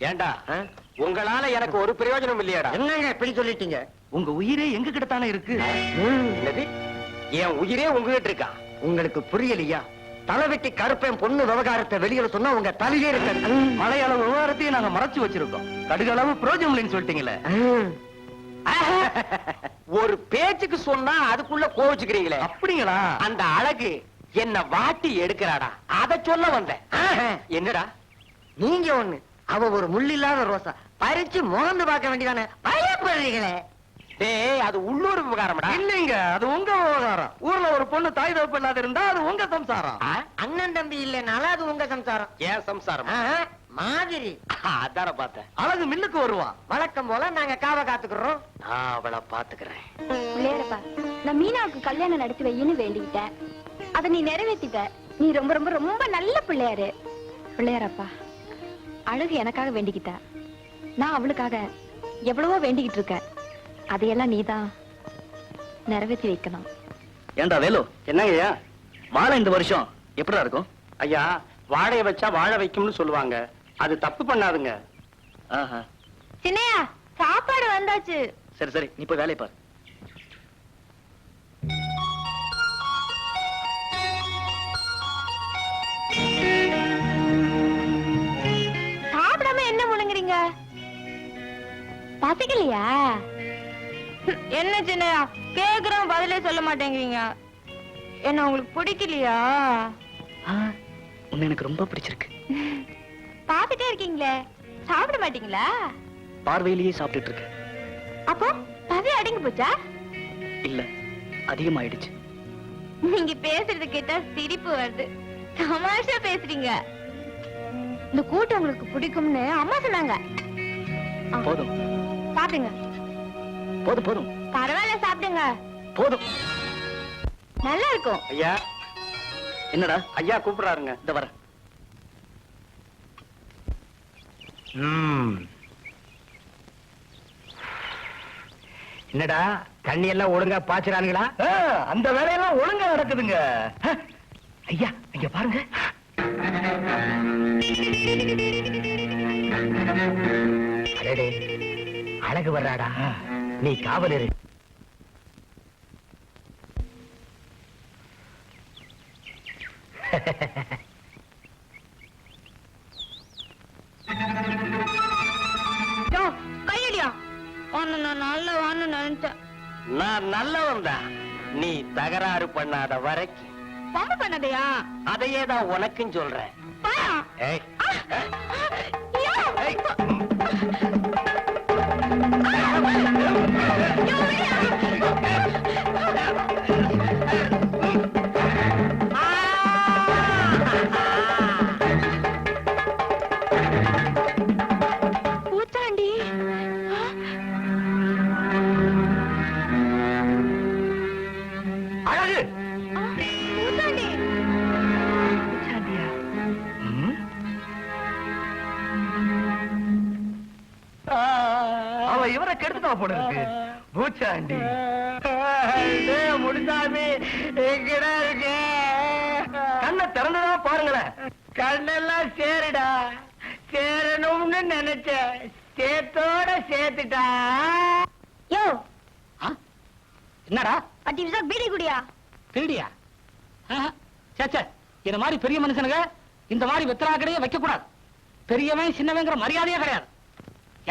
ஏண்டா உங்களால எனக்கு ஒரு பிரயோஜனம் இல்லையாடா? என்னங்க இப்படி சொல்லிட்டீங்க? உங்க உயிரே எங்க கிட்ட தானே இருக்கு. என்னது? என் உயிரே உங்ககிட்ட இருக்கா? உங்களுக்கு புரியலையா? தலை வெட்டி கருப்பேன் பொண்ணு விவகாரத்தை வெளியில சொன்னா உங்க தலையே இருக்க. மலையளவு விவகாரத்தையும் நாங்க மறைச்சு வச்சிருக்கோம். கடுகளவு பிரயோஜனம் இல்லைன்னு சொல்லிட்டீங்களே. ஒரு பேச்சுக்கு சொன்னா அதுக்குள்ள கோவிச்சுக்கிறீங்களே. அப்படிங்களா? அந்த அழகு என்ன வாட்டி எடுக்கிறாடா, அத சொல்ல வந்தேன். என்னடா நீங்க ஒண்ணு, அவ ஒரு முள்ளில்லாத ரோசா. பறிச்சு மோந்து பார்க்க வேண்டியதானே, பயப்படுறீங்களே. டேய், அது உள்ளூர் விவகாரம்டா. இல்லைங்க, அது உங்க விவகாரம். ஊர்ல ஒரு பொண்ணு தாய் தகப்பு இல்லாத இருந்தா அது உங்க சம்சாரம். அண்ணன் தம்பி இல்லைனால அது உங்க சம்சாரம். ஏன் சம்சாரம் மாதிரி. அதான பார்த்தேன். அழகு மில்லுக்கு வருவான். வழக்கம் போல நாங்க காவ காத்துக்கிறோம். நான் அவளை பாத்துக்கிறேன். பிள்ளையாரப்பா, நான் மீனாவுக்கு கல்யாணம் நடத்தி வையின்னு வேண்டிக்கிட்டேன். அதை நீ நிறைவேற்றிட்ட. நீ ரொம்ப ரொம்ப ரொம்ப நல்ல பிள்ளையாரு. பிள்ளையாரப்பா, அழகு எனக்காக வேண்டிக்கிட்ட. நான் அவளுக்காக எவ்வளவோ வேண்டிக்கிட்டு இருக்கேன். அதையெல்லாம் நீதான் நிறைவேற்றி வைக்கணும். ஏண்டா வேலு, என்னங்கய்யா? வாழை இந்த வருஷம் எப்படிடா இருக்கும்? ஐயா, வாழைய வச்சா வாழை வைக்கும்னு சொல்லுவாங்க. அது தப்பு பண்ணாதுங்க. சின்னையா, சாப்பாடு வந்தாச்சு. சரி சரி, நீ போய் வேலையை பாரு. சாப்பிடாம என்ன முழுங்குறீங்க? பசிக்கலையா? என்ன சின்னையா, கேக்குறோம் பதிலே சொல்ல மாட்டேங்கிறீங்க. என்ன உங்களுக்கு பிடிக்கலையா? உன்னை எனக்கு ரொம்ப பிடிச்சிருக்கு. பாத்துட்டே இருக்கீங்களே, சாப்பிட மாட்டீங்களா? பார்வையிலேயே சாப்பிட்டுட்டு இருக்க. அப்போ பசி அடங்கி போச்சா? இல்ல, அதிகமாயிடுச்சு. நீங்க பேசுறது கேட்டா சிரிப்பு வருது. தமாஷா பேசுறீங்க. இந்த கூட்டம் உங்களுக்கு பிடிக்கும்னு அம்மா சொன்னாங்க. போதும் சாப்பிடுங்க. போதும் போதும், பரவாயில்ல, சாப்பிடுங்க. போதும். நல்லா இருக்கும். ஐயா, என்னடா? ஐயா கூப்பிடுறாருங்க. இந்த வர. என்னடா, தண்ணி எல்லாம் ஒழுங்கா பாய்ச்சறானுங்களா? அந்த வேலையெல்லாம் ஒழுங்கா நடக்குதுங்க. ஐயா, இங்க பாருங்க. அடடே, அழகு வர்றாடா. நீ காவல் இரு. கையடியா, நான் நல்ல வான்னு நினைச்சேன். நான் நல்லவன் தான். நீ தகராறு பண்ணாத வரைக்கும். பம்பு பண்ணதையா? அதையே தான் உனக்கும் சொல்றேன். ஏய், பூச்சாண்டி, அழகு. பூச்சாண்டி. அவ இவரை கெடுத்துட்டா போல இருக்கு. பூச்சாண்டி முடிஞ்சாமி எங்கடா இருக்கு? கண்ணை திறந்துதான் பாருங்களேன். கண்ணெல்லாம் சேருடா. சேரணும்னு நினைச்சேன், சேத்தோட சேர்த்துட்டா. யோ, என்னடா 10 நிமிஷம் பீடி குடியா. திருடியா? சேச்சே, இந்த மாதிரி பெரிய மனுஷனுங்க இந்த மாதிரி வெத்தலாக்கடையே வைக்க கூடாது. பெரியவன் சின்னவங்கிற மரியாதையே கிடையாது.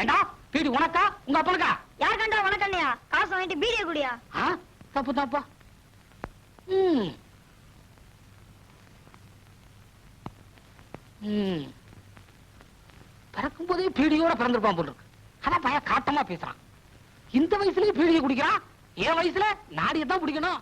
ஏண்டா, பீடி உனக்கா உங்க அப்பனுக்கா? யார் கண்டா உனக்கண்ணையா? காசு வாங்கிட்டு பீடிய குடியா. தப்பு தாப்பா. பிறக்கும் போதே பீடியோட பிறந்திருப்பான் போல இருக்கு. ஆனா பையன் காட்டமா பேசுறான். இந்த வயசுலயே பீடியை குடிக்கிறான். என் வயசுல நாடியத்தான் பிடிக்கணும்.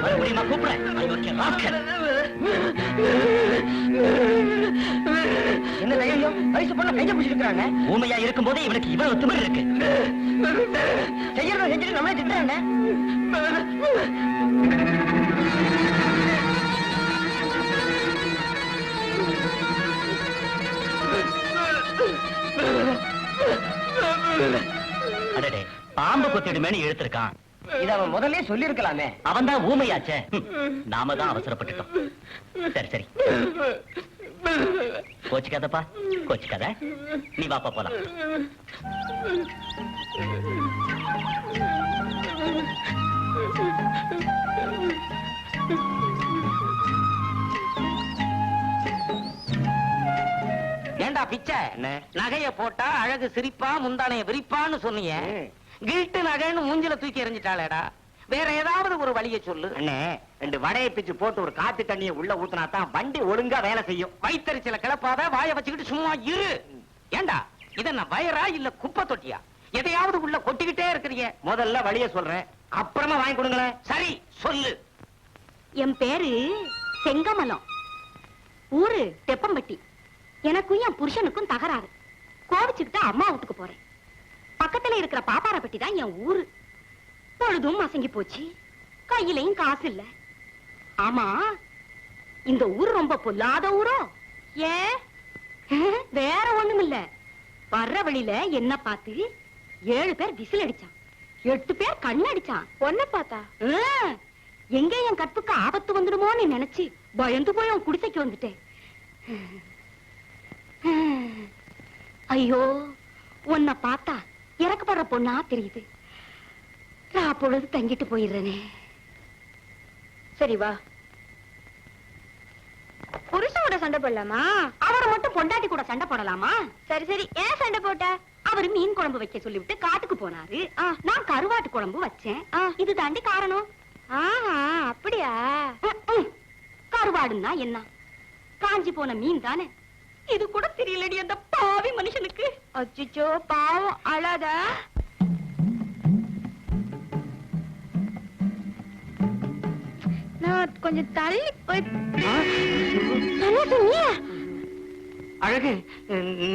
மறுபடியும் நான் கூப்பிடுறேன். அயோக்கிய ராஸ்கல். என்ன தைரியம்? வயசு பொண்ணு கைய பிடிச்சிருக்காங்க. ஊமையா இருக்கும் போதே இவனுக்கு இவ்வளவு திமிரு இருக்கு. செய்யறத செஞ்சுட்டு நம்மளே திட்டுறாங்க. அடடே, பாம்பு கொத்திடுமேனு இழுத்திருக்கான். இத அவன் முதல்ல சொல்லி இருக்கலாமே. அவன் தான் ஊமையாச்சே. நாம தான் அவசரப்பட்டுட்டோம். சரி சரி, கோச்சிக்காதப்பா, கோச்சிக்காத. நீ வாப்பா போலாம். ஏண்டா பிச்சை, நகைய போட்டா அழகு சிரிப்பா முந்தானைய விரிப்பான்னு சொன்னீங்க. கில்ட்டு நகைன்னு மூஞ்சில தூக்கி எறிஞ்சிட்டாளேடா. வேற ஏதாவது ஒரு வழியை சொல்லு. அண்ணே, 2 வடையை பிச்சு போட்டு ஒரு காத்து தண்ணியை உள்ள ஊத்துனா தான் வண்டி ஒழுங்கா வேலை செய்யும். வயித்தறிச்சல கிளப்பாத, வாய வச்சுக்கிட்டு சும்மா இரு. ஏண்டா இத நான் வயரா இல்ல குப்பை தொட்டியா? எதையாவது உள்ள கொட்டிக்கிட்டே இருக்கிறீங்க. முதல்ல வழிய சொல்றேன், அப்புறமா வாங்கி கொடுங்களேன். சரி சொல்லு. என் பேரு செங்கமலம், ஊரு தெப்பம்பட்டி. எனக்கும் என் புருஷனுக்கும் தகராறு. கோவிச்சுக்கிட்டு அம்மா வீட்டுக்கு போறேன். பக்கத்துல இருக்கிற பாப்பாரப்பட்டி தான் என் ஊரு. பொழுதும் அசங்கி போச்சு, கையிலையும் காசு இல்ல. ஆமா, இந்த ஊர் ரொம்ப பொல்லாத ஊரோ? ஏன்? வேற ஒண்ணும் இல்ல. வர்ற வழியில என்ன பார்த்து 7 பேர் விசில் அடிச்சான், 8 பேர் கண்ணடிச்சான். பொண்ண பார்த்தா எங்க என் கற்புக்கு ஆபத்து வந்துடுமோன்னு நினைச்சு பயந்து போய் அவன் குடிசைக்கு வந்துட்டேன். ஐயோ, உன்னை பார்த்தா இறக்கப்படுற பொண்ணா தெரியுது. நான் பொழுது தங்கிட்டு போயிடுறேனே. சரி வா. புருஷனோட சண்டை போடலாமா? அவரை மட்டும் பொண்டாட்டி கூட சண்டை போடலாமா? சரி சரி, ஏன் சண்டை போட்ட? அவரு மீன் குழம்பு வைக்க சொல்லிவிட்டு காட்டுக்கு போனாரு. நான் கருவாட்டு குழம்பு வச்சேன். இது தாண்டி காரணம். ஆஹா, அப்படியா? கருவாடுன்னா என்ன? காஞ்சி போன மீன் தானே. இது கூட தெரியலடி அந்த பாவி மனுஷனுக்கு. அச்சோ பாவம், அழாத. நான் கொஞ்சம் தள்ளி போய். அழகு,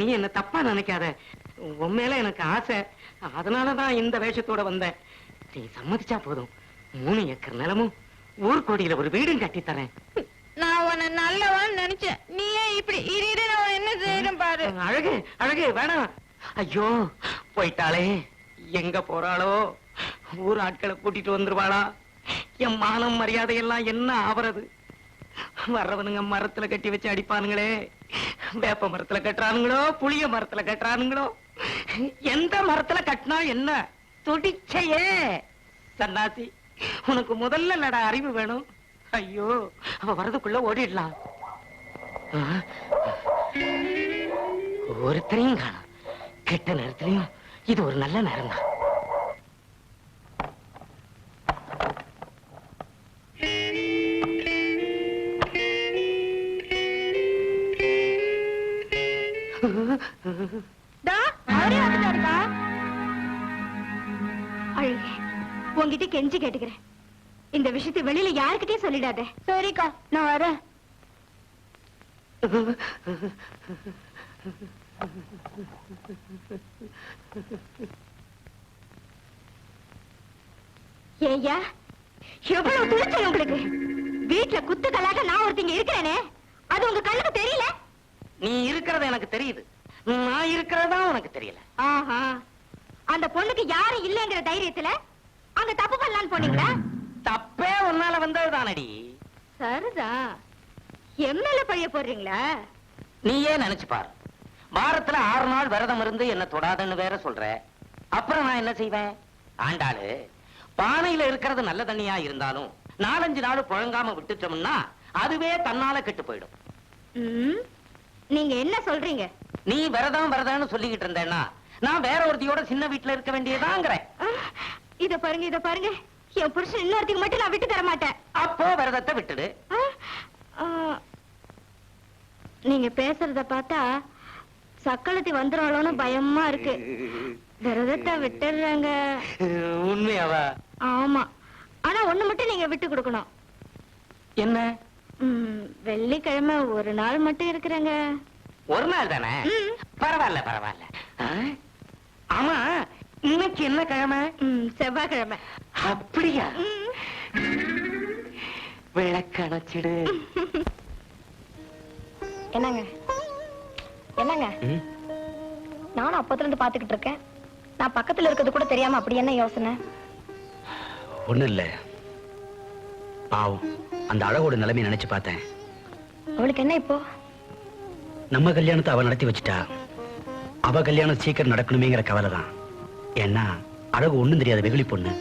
நீ என்ன தப்பா நினைக்காத. உன் மேல எனக்கு ஆசை, அதனாலதான் இந்த வேஷத்தோட வந்தேன். நீ சம்மதிச்சா போதும், 3 ஏக்கர் நிலமும் ஊர்கோடியில ஒரு வீடும் கட்டி தரேன். நான் உன்னை நல்லவன் நினைச்சேன், நீயே இப்படி இரு. நான் என்ன செய்யறேன் பாரு. அழகு அழகு, வேணாம். ஐயோ, போயிட்டாளே, எங்க போறாளோ? ஊர் ஆட்களை கூட்டிட்டு வந்துருவாளா? என் மானம் மரியாதை எல்லாம் என்ன ஆவறது? வர்றவனுங்க மரத்துல கட்டி வச்சு அடிப்பானுங்களே. வேப்ப மரத்துல கட்டுறானுங்களோ, புளிய மரத்துல கட்டுறானுங்களோ, எந்த மரத்துல கட்டினா என்ன? துடிச்சையே சன்னாசி, உனக்கு முதல்ல நட அறிவு வேணும். ஐயோ, அவ வரதுக்குள்ள ஓடிடலாம். ஒருத்தரையும் காணும். கெட்ட நேரத்திலையும் இது ஒரு நல்ல நேரம் தான். அழகு, உன்கிட்ட கெஞ்சி கேட்டுக்கிறேன், இந்த விஷயத்தை வெளியில யாருக்கிட்டே சொல்லிடாத. சரிக்கா, நான் வரேன். ஏய்யா, எவ்வளவு துணிச்சல் உங்களுக்கு! வீட்டுல குத்துக்கல்லாக நான் ஒருத்தங்க இருக்கிறேனே, அது உங்க கண்ணுக்கு தெரியல? நீ இருக்கிறது எனக்கு தெரியுது, நான் இருக்கிறதா உனக்கு தெரியல. ஆஹா, அந்த பொண்ணுக்கு யாரும் இல்லைங்கிற தைரியத்துல அங்க தப்பு பண்ணலான்னு போனீங்களா? தப்பே உன்னால வந்ததுதானடி. சரிதா, எம்எல்ஏ பழிய போடுறீங்களா? நீயே நினைச்சு பாரு, வாரத்துல 6 நாள் விரதம் இருந்து என்ன தொடாதன்னு வேற சொல்ற. அப்புறம் நான் என்ன செய்வேன்? ஆண்டாளு, பானையில இருக்கிறது நல்ல தண்ணியா இருந்தாலும் 4-5 நாள் புழங்காம விட்டுட்டோம்னா அதுவே தன்னால கெட்டு போயிடும். நீங்க என்ன சொல்றீங்க? நீ விரதம் விரதம்னு சொல்லிக்கிட்டு இருந்தேன்னா நான் வேற ஒருத்தியோட சின்ன வீட்டுல இருக்க வேண்டியதாங்கிறேன். இத பாருங்க, இத பாருங்க, என் புருஷன் இன்னொருத்திக்கு மட்டும் நான் விட்டு தர மாட்டேன். அப்போ விரதத்தை விட்டுடு. நீங்க பேசுறத பார்த்தா சக்களத்தி வந்துருவாளோன்னு பயமா இருக்கு. விரதத்தை விட்டுறாங்க. உண்மையாவா? ஆமா, ஆனா ஒண்ணு மட்டும் நீங்க விட்டு கொடுக்கணும். என்ன? வெள்ளிக்கிழமை ஒரு நாள் மட்டும் இருக்கிறேங்க. ஒரு நாள் தானே? பரவாயில்ல பரவாயில்ல. ஆமா, இன்னைக்கு என்ன கிழமை? செவ்வாய்க்கிழமை. அப்படியா? விளக்கணைச்சிடு. என்னங்க என்னங்க, நானும் அப்பத்துல இருந்து பாத்துக்கிட்டு இருக்கேன். நான் பக்கத்துல இருக்கிறது கூட தெரியாம அப்படி என்ன யோசனை? ஒண்ணு இல்ல, பாவம் அந்த அழகோட நிலைமை நினைச்சு பார்த்தேன். அவளுக்கு என்ன இப்போ? நம்ம கல்யாணத்தை அவ நடத்தி வச்சுட்டா, அவ கல்யாணம் சீக்கிரம் நடக்கணுமேங்கிற கவலை தான். ஏன்னா அழகு ஒண்ணும் தெரியாத வெகுளி பொண்ணு.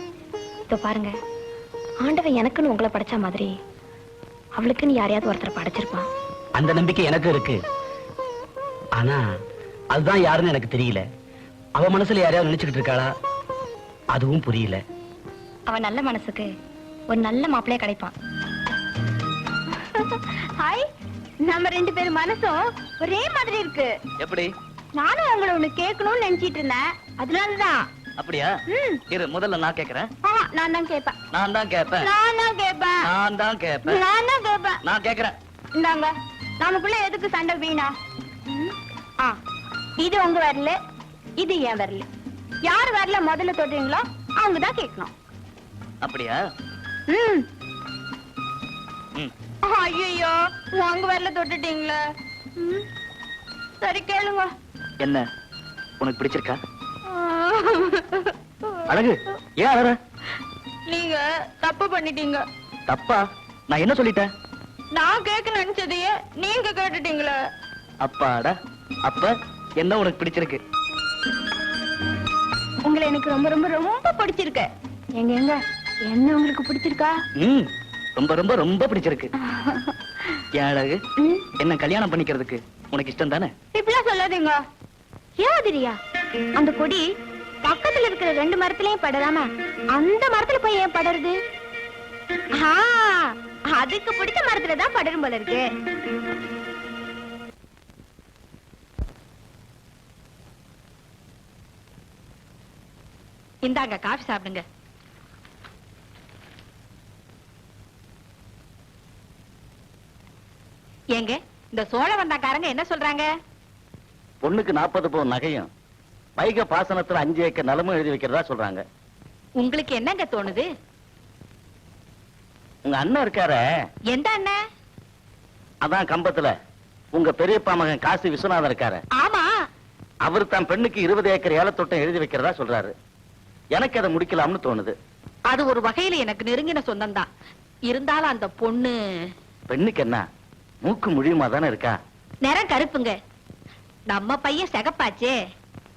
இதோ பாருங்க, ஆண்டவன் எனக்குன்னு உங்களை படைச்ச மாதிரி அவளுக்குன்னு யாரையாவது ஒருத்தர் படைச்சிருப்பான். அந்த நம்பிக்கை எனக்கு இருக்கு. ஆனா அதுதான் யாருன்னு எனக்கு தெரியல. அவ மனசுல யாரையாவது நினைச்சுக்கிட்டு இருக்காளா, அதுவும் புரியல. அவன் நல்ல மனசுக்கு ஒரு நல்ல மாப்பிள்ளைய கிடைப்பான். ஹாய், நம்ம ரெண்டு பேரும் மனசும் ஒரே மாதிரி இருக்கு. எப்படி? நானும் உங்களை ஒண்ணு கேட்கணும்னு நினைச்சிட்டு இருந்தேன், அதனாலதான். அப்படியா? இரு, முதல்ல நான் கேக்குறேன். நான் தான் கேட்பேன். நான் தான் கேட்பேன். நான் தான் கேட்பேன். நான் தான் கேட்பேன். நான் தான் கேட்பேன். நான் கேக்குறேன். இந்தாங்க, நமக்குள்ள எதுக்கு சண்டை வீணா? இது உங்க வரல, இது என் வரல. யார் வரல முதல்ல தொடுறீங்களோ அவங்க தான் கேட்கணும். அப்படியா? ஐயோ, உங்க வரல தொட்டுட்டீங்களே. சரி கேளுங்க. என்ன உனக்கு பிடிச்சிருக்கா? அழகு, ஏன் அழற? நீங்க தப்பு பண்ணிட்டீங்க. தப்பா? நான் என்ன சொல்லிட்டேன்? நான் கேட்க நினைச்சதையே நீங்க கேட்டுட்டீங்களே. அப்பாடா, அப்ப என்ன உனக்கு பிடிச்சிருக்கு? உங்களை எனக்கு ரொம்ப ரொம்ப ரொம்ப பிடிச்சிருக்கு. எங்க எங்க என்ன உங்களுக்கு பிடிச்சிருக்கா? ரொம்ப ரொம்ப ரொம்ப பிடிச்சிருக்கு. ஏன் அழகு, என்ன கல்யாணம் பண்ணிக்கிறதுக்கு உனக்கு இஷ்டம் தானே? இப்படிலாம் சொல்லாதீங்க. ஏதிரியா, அந்த கொடி பக்கத்துல இருக்கிற ரெண்டு மரத்திலயும் படலாமா, அந்த மரத்துல போய் ஏன் படருது? அதுக்கு பிடிச்ச மரத்துலதான் படரும் போல இருக்கு. இந்தாங்க காஃபி சாப்பிடுங்க. ஏங்க, இந்த சோழ வந்தாக்காரங்க என்ன சொல்றாங்க? பொண்ணுக்கு 40 பவுன் நகையும் வைக பாசனத்துல 5 ஏக்கர் நிலமும் எழுதி வைக்கிறதா சொல்றாங்க. உங்களுக்கு என்னங்க தோணுது? உங்க அண்ணன் இருக்கார, எந்த அண்ணன்? அதான் கம்பத்துல உங்க பெரியப்பா மகன் காசி விஸ்வநாதன் இருக்காரு. ஆமா, அவர் தான் பெண்ணுக்கு 20 ஏக்கர் ஏலத்தோட்டம் எழுதி வைக்கிறதா சொல்றாரு. எனக்கு அதை முடிக்கலாம்னு தோணுது. அது ஒரு வகையில எனக்கு நெருங்கின சொந்தம் தான். இருந்தாலும் அந்த பொண்ணு, பெண்ணுக்கு என்ன மூக்கு முழியுமா தானே இருக்கா? நிறம் கருப்புங்க. நம்ம பையன் சிகப்பாச்சே.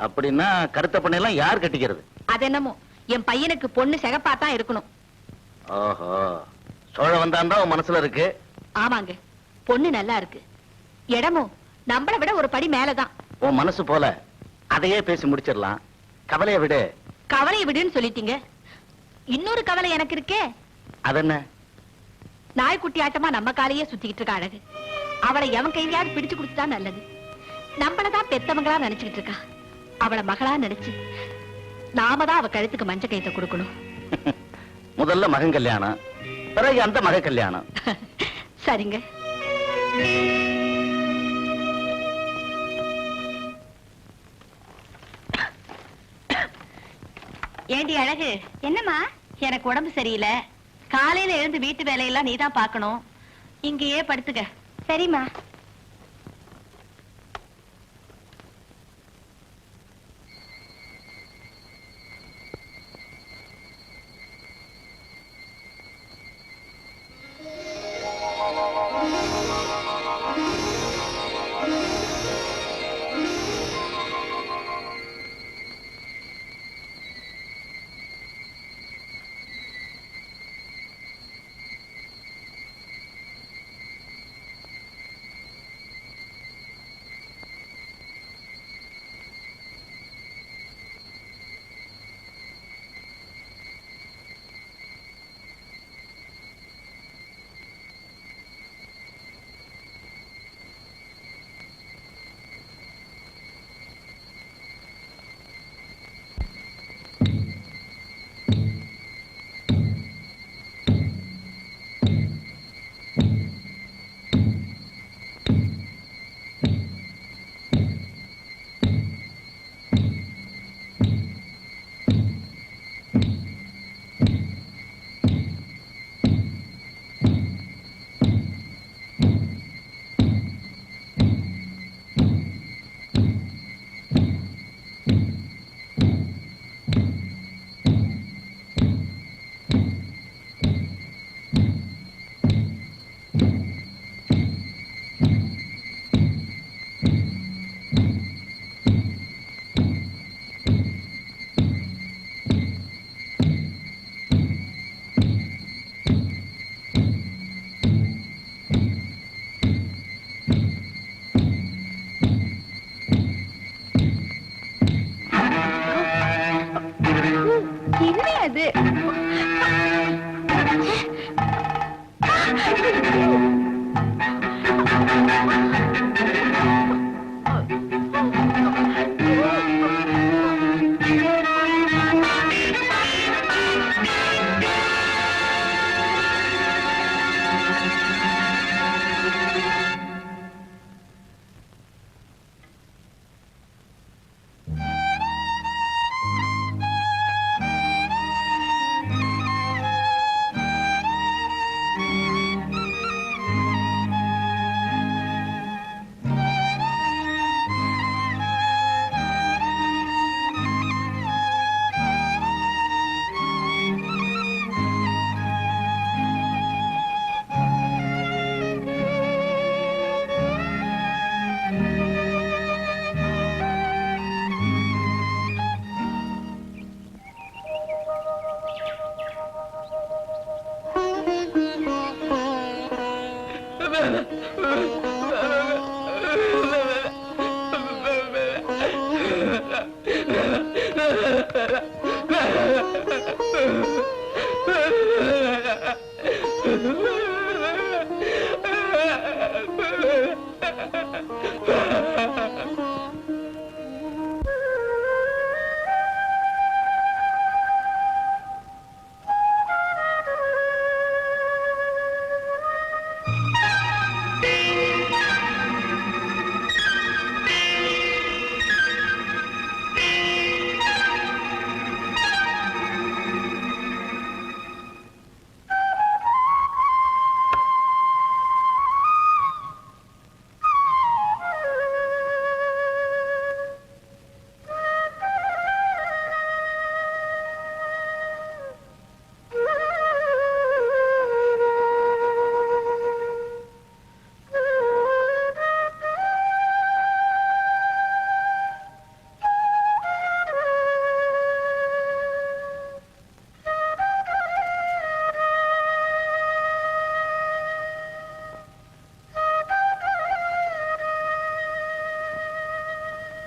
அப்படின்னா கருத்த பொண்ணெல்லாம் யார் கட்டிக்கிறது? அது என்னமோ என் பையனுக்கு பொண்ணு சிகப்பாத்தான் இருக்கணும். ஓஹோ, சோழ வந்தாண்டா உன் மனசுல இருக்கு. ஆமாங்க, பொண்ணு நல்லா இருக்கு. இடமும் நம்மளை விட ஒரு படி மேலதான். உன் மனசு போல அதையே பேசி முடிச்சிடலாம். கவலையை விடு. கவலையை விடுன்னு சொல்லிட்டீங்க. இன்னொரு கவலை எனக்கு இருக்கே. அதென்ன? நாய்க்குட்டி ஆட்டமா நம்ம காலையே சுத்திக்கிட்டு இருக்க அழகு. அவளை எவன் கையிலாவது பிடிச்சு கொடுத்துட்டா நல்லது. நம்மளதான் பெத்தவங்களா நினைச்சுக்கிட்டு இருக்கா. அவளை மகளா நினைச்சு நாம தான் அவ கழுத்துக்கு மஞ்ச கைத்த கொடுக்கணும். முதல்ல மகன் கல்யாணம், பிறகு அந்த மக கல்யாணம். சரிங்க. ஏண்டி அழகு? என்னம்மா? எனக்கு உடம்பு சரியில்லை. காலையில எழுந்து வீட்டு வேலையெல்லாம் நீதான் பார்க்கணும். இங்கேயே படுத்துக்க. சரிம்மா.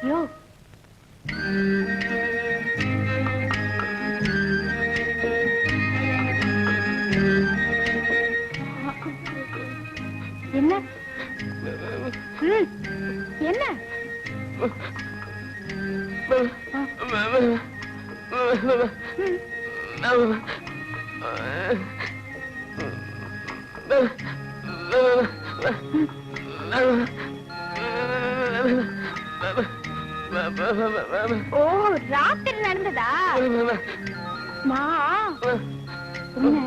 யோ என்ன என்ன ஓ ராத்திரி நடந்ததா நான் என்ன